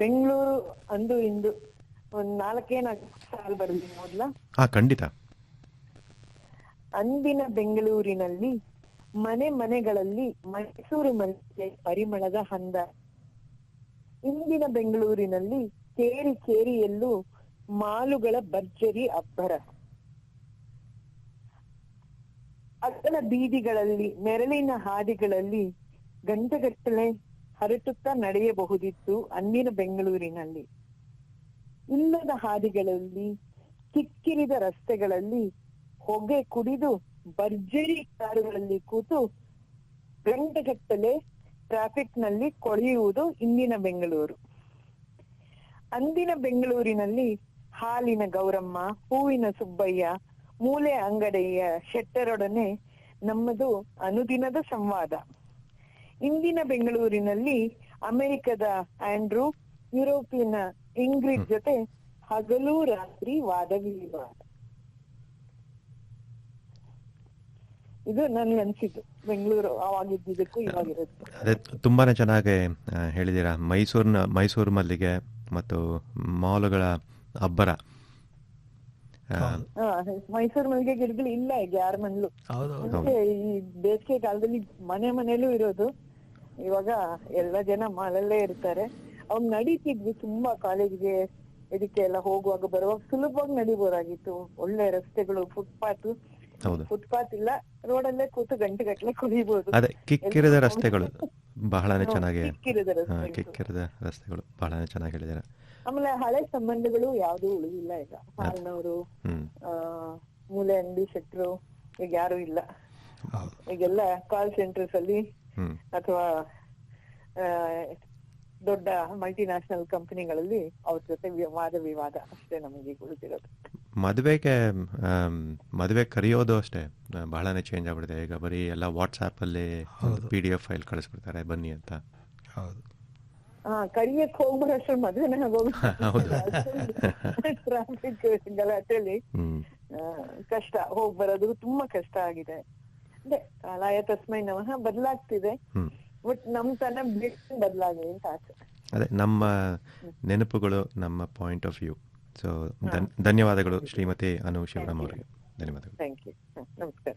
ಬೆಂಗಳೂರು ಅಂದು ಇಂದು ಒಂದ್ 4 ಸಾಲು ಬರಲಿ ಮೊದ್ಲ. ಖಂಡಿತ. ಅಂದಿನ ಬೆಂಗಳೂರಿನಲ್ಲಿ ಮನೆ ಮನೆಗಳಲ್ಲಿ ಮೈಸೂರು ಮಲ್ಲಿಗೆ ಪರಿಮಳದ ಹಂದ. ಇಂದಿನ ಬೆಂಗಳೂರಿನಲ್ಲಿ ಕೇರಿ ಕೇರಿಯಲ್ಲೂ ಮಾಲುಗಳ ಭರ್ಜರಿ ಅಬ್ಬರ. ಅಗಲ ಬೀದಿಗಳಲ್ಲಿ ನೆರಳಿನ ಹಾದಿಗಳಲ್ಲಿ ಗಂಟೆಗಟ್ಟಲೆ ಹರಟುತ್ತಾ ನಡೆಯಬಹುದಿತ್ತು ಅಂದಿನ ಬೆಂಗಳೂರಿನಲ್ಲಿ. ಇಲ್ಲದ ಹಾದಿಗಳಲ್ಲಿ ಕಿಕ್ಕಿರಿದ ರಸ್ತೆಗಳಲ್ಲಿ ಹೊಗೆ ಕುಡಿದು ಭರ್ಜರಿ ಕಾರುಗಳಲ್ಲಿ ಕೂತು ಗಂಟೆಗಟ್ಟಲೆ ಟ್ರಾಫಿಕ್ ನಲ್ಲಿ ಕೊಳೆಯುವುದು ಇಂದಿನ ಬೆಂಗಳೂರು. ಅಂದಿನ ಬೆಂಗಳೂರಿನಲ್ಲಿ ಹಾಲಿನ ಗೌರಮ್ಮ, ಹೂವಿನ ಸುಬ್ಬಯ್ಯ, ಮೂಲೆ ಅಂಗಡಿಯ ಶೆಟ್ಟರೊಡನೆ ನಮ್ಮದು ಅನುದಿನದ ಸಂವಾದ. ಇಂದಿನ ಬೆಂಗಳೂರಿನಲ್ಲಿ ಅಮೆರಿಕದ ಆಂಡ್ರೂ, ಯುರೋಪಿನ ಇಂಗ್ರಿಡ್ ಜೊತೆ ಹಗಲು ರಾತ್ರಿ ವಾದ ವಿವಾದ. ಇದು ನನ್ಗೆ ಅನ್ಸಿದ್ದು ಬೆಂಗಳೂರು ಅವಾಗಿದ್ದಕ್ಕೂ ಇವಾಗಿರುತ್ತೆ. ಅದೇ ತುಂಬಾನೇ ಚೆನ್ನಾಗಿ ಹೇಳಿದ್ದೀರಾ. ಮೈಸೂರು ಮಲ್ಲಿಗೆ ಮತ್ತು ಮಾಲುಗಳ ಅಬ್ಬರ. ಮೈಸೂರು ಮಲ್ಲಿಗೆ ಗಿಡಗಳು ಇಲ್ಲ ಈಗ ಯಾರ ಮನೇಲೂ. ಈ ಬೇಸಿಗೆ ಕಾಲದಲ್ಲಿ ಮನೆಯಲ್ಲೂ ಇರೋದು. ಇವಾಗ ಎಲ್ಲ ಜನ ಮಾಲಲ್ಲೇ ಇರ್ತಾರೆ. ಅವಾಗ ನಡೀತಿದ್ವಿ ತುಂಬಾ, ಕಾಲೇಜ್ಗೆ ಇದಕ್ಕೆ ಎಲ್ಲ ಹೋಗುವಾಗ ಬರುವಾಗ ಸುಲಭವಾಗಿ ನಡಿಬೋದಾಗಿತ್ತು. ಒಳ್ಳೆ ರಸ್ತೆಗಳು, ಫುಟ್ಪಾತ್ ಇಲ್ಲ, ರೋಡಲ್ಲೇ ಕೂತು ಗಂಟೆಗಟ್ಟಲೆ ಕುಡಿಬಹುದು. ಅದೇ ಕಿಕ್ಕಿರಿದ ರಸ್ತೆಗಳು ಬಹಳನೇ ಚೆನ್ನಾಗಿ, ಕಿಕ್ಕಿರಿದ ರಸ್ತೆಗಳು ಬಹಳನೇ ಚೆನ್ನಾಗಿ ಹೇಳಿದ್ದಾರೆ. ಆಮೇಲೆ ಹಳೆ ಸಂಬಂಧಗಳು ಯಾವ್ದು ಉಳಿದಿಲ್ಲ ಈಗ. ಹಾಲ್ನವರು, ಮೂಲೆ ಅಂಗಡಿ ಶೆಟ್ರು ಈಗ ಯಾರು ಇಲ್ಲ. ಈಗೆಲ್ಲ ಕಾಲ್ ಸೆಂಟರ್ಸ್ ಅಲ್ಲಿ ಅಥವಾ ದೊಡ್ಡ ಮಲ್ಟಿನ್ಯಾಷನಲ್ ಕಂಪನಿಗಳಲ್ಲಿ ಅವ್ರ ಜೊತೆ ವಾದ ವಿವಾದ ಅಷ್ಟೇ ನಮಗೆ ಉಳಿದಿರೋದು. ಮದುವೆ ಕರೆಯೋದು ಅಷ್ಟೇ ಬಹಳನೇ ಚೇಂಜ್ ಆಗ್ಬಿಡಿದೆ. ಈಗ ಬರೀ ಎಲ್ಲ ವಾಟ್ಸ್ಆಪ್ ಅಲ್ಲಿ PDF ಫೈಲ್ ಕಳಿಸ್ಬಿಡ್ತಾರೆ ಬನ್ನಿ ಅಂತ. ಕರಿಯಕ್ ಹೋಗ್ಬರೋಷ್ಟು ಮದ್ವೆನೇ ಟ್ರಾಫಿಕ್ ಗಲಾಟೆಲಿ ಕಷ್ಟ ಹೋಗ್ ಬರೋದು ತುಂಬಾ ಕಷ್ಟ ಆಗಿದೆ. ಅದೇ ಕಾಲಾಯ ತಸ್ಮೈ ನಮಃ ಬದಲಾಗ್ತಿದೆ. ಬಟ್ ನಮ್ ತನ ಬಿಟ್ಟು ಬದಲಾಗಿ ಅಂತ ಆಸೆ. ಅದೇ ನಮ್ಮ ನೆನಪುಗಳು, ನಮ್ಮ ಪಾಯಿಂಟ್ ಆಫ್ ವ್ಯೂ. ಸೊ ಧನ್ಯವಾದಗಳು ಶ್ರೀಮತಿ ಅನು ಶಿವರಾಮ್ ಅವರಿಗೆ. ಧನ್ಯವಾದಗಳು. Thank you. ನಮಸ್ಕಾರ.